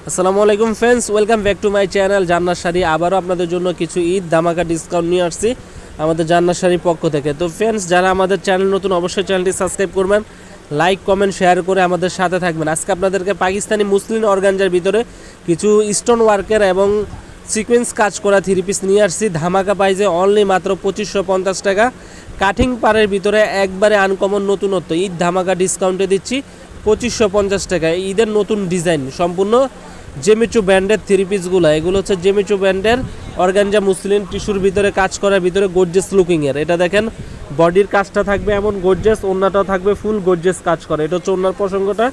আসসালামু আলাইকুম friends, welcome back to my channel জান্নাত শাড়ি। আবারও আপনাদের জন্য কিছু ঈদ ধামাকা ডিসকাউন্ট নিয়ে আসছি আমাদের জান্নাত শাড়ির পক্ষ থেকে। তো ফ্রেন্ডস, যারা আমাদের চ্যানেল নতুন অবশ্যই চ্যানেলটি সাবস্ক্রাইব করবেন, লাইক কমেন্ট শেয়ার করে আমাদের সাথে থাকবেন। আজকে আপনাদেরকে পাকিস্তানি মুসলিম অর্গানজার ভিতরে কিছু স্টোন ওয়ার্কের এবং সিকোয়েন্স কাজ করা থ্রি পিস নিয়ে আসছি ধামাকা প্রাইসে অনলি মাত্র 2550 টাকা। কাটিং পাড়ের ভিতরে একবারে আনকমন নতুনত্ব ঈদ ধামাকা ডিসকাউন্টে দিচ্ছি 2550 টাকায়। ঈদের নতুন ডিজাইন সম্পূর্ণ জেমিচু ব্র্যান্ডের থ্রি পিসগুলো, এগুলো হচ্ছে জেমিচু ব্র্যান্ডের অর্গানজা মুসলিম টিস্যুর ভিতরে কাজ করার ভিতরে গর্জিয়াস লুকিংয়ের। এটা দেখেন বডির কাজটা থাকবে এমন গর্জিয়াস, ওড়নাটাও থাকবে ফুল গর্জিয়াস কাজ করে। এটা হচ্ছে ওড়নার প্রসঙ্গটা,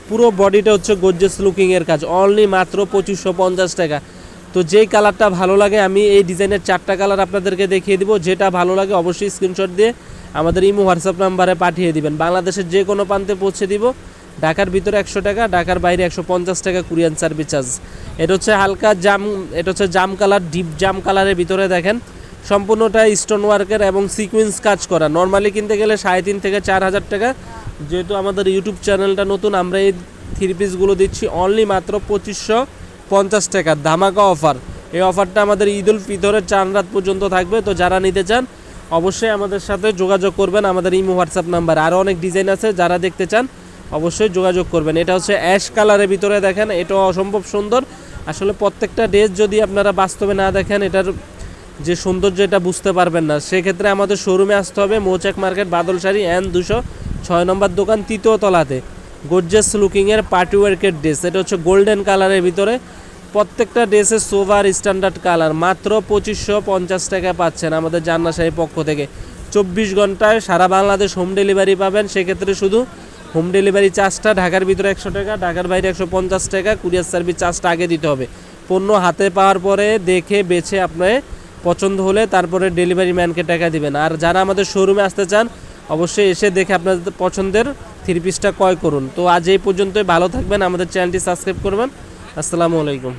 পুরো বডিটা হচ্ছে গর্জিয়াস লুকিংয়ের কাজ, অনলি মাত্র 2550 টাকা। তো যেই কালারটা ভালো লাগে, আমি এই ডিজাইনের 4টা কালার আপনাদেরকে দেখিয়ে দিব। যেটা ভালো লাগে অবশ্যই স্ক্রিনশট দিয়ে আমাদের ইমো হোয়াটসঅ্যাপ নাম্বারে পাঠিয়ে দিবেন। বাংলাদেশের যে কোনো প্রান্তে পৌঁছে দিব। ঢাকার ভিতরে 100 টাকা, ঢাকার বাইরে 150 টাকা কুরিয়ান সার্ভিস চার্জ। এটা হচ্ছে হালকা জাম, এটা হচ্ছে জাম কালার, ডিপ জাম কালারের ভিতরে দেখেন সম্পূর্ণটা স্টোন ওয়ার্কের এবং সিকোয়েন্স কাজ করা। নর্মালি কিনতে গেলে 3,500 থেকে 4,000 টাকা। যেহেতু আমাদের ইউটিউব চ্যানেলটা নতুন, আমরা এই থ্রি পিসগুলো দিচ্ছি অনলি মাত্র 2550 টাকা ধামাকা অফার। এই অফারটা আমাদের ঈদ উল ফিতরের 4 রাত পর্যন্ত থাকবে। তো যারা নিতে চান অবশ্যই আমাদের সাথে যোগাযোগ করবেন আমাদের ইমো হোয়াটসঅ্যাপ নাম্বার। আরও অনেক ডিজাইন আছে, যারা দেখতে চান অবশ্যই যোগাযোগ করবেন। এটা হচ্ছে অ্যাশ কালারের ভিতরে দেখেন, এটাও অসম্ভব সুন্দর। আসলে প্রত্যেকটা ড্রেস যদি আপনারা বাস্তবে না দেখেন এটার যে সৌন্দর্য এটা বুঝতে পারবেন না। সেক্ষেত্রে আমাদের শোরুমে আসতে হবে, মৌচাক মার্কেট, বাদল শাড়ি N 206 নম্বর দোকান, 3য় তলাতে। গর্জিয়াস লুকিংয়ের পার্টি ওয়ার্কের ড্রেস, এটা হচ্ছে গোল্ডেন কালারের ভিতরে। প্রত্যেকটা ড্রেসের সোভার স্ট্যান্ডার্ড কালার, মাত্র 2550 টাকায় পাচ্ছেন আমাদের জান্নাত শাড়ির পক্ষ থেকে। 24 ঘন্টায় সারা বাংলাদেশ হোম ডেলিভারি পাবেন। সেক্ষেত্রে শুধু হোম ডেলিভারি চার্জটা ঢাকার ভিতরে 100 টাকা, ঢাকার বাইরে 150 টাকা। কুরিয়ার সার্ভিস চার্জটা আগে দিতে হবে। পণ্য হাতে পাওয়ার পরে দেখে বেছে আপনার পছন্দ হলে তারপরে ডেলিভারি ম্যানকে টাকা দিবেন। আর যারা আমাদের শোরুমে আসতে চান অবশ্যই এসে দেখে আপনাদের পছন্দের থ্রি পিসটা ক্রয় করুন। তো আজ এই পর্যন্তই, ভালো থাকবেন, আমাদের চ্যানেলটি সাবস্ক্রাইব করবেন। আসসালামু আলাইকুম।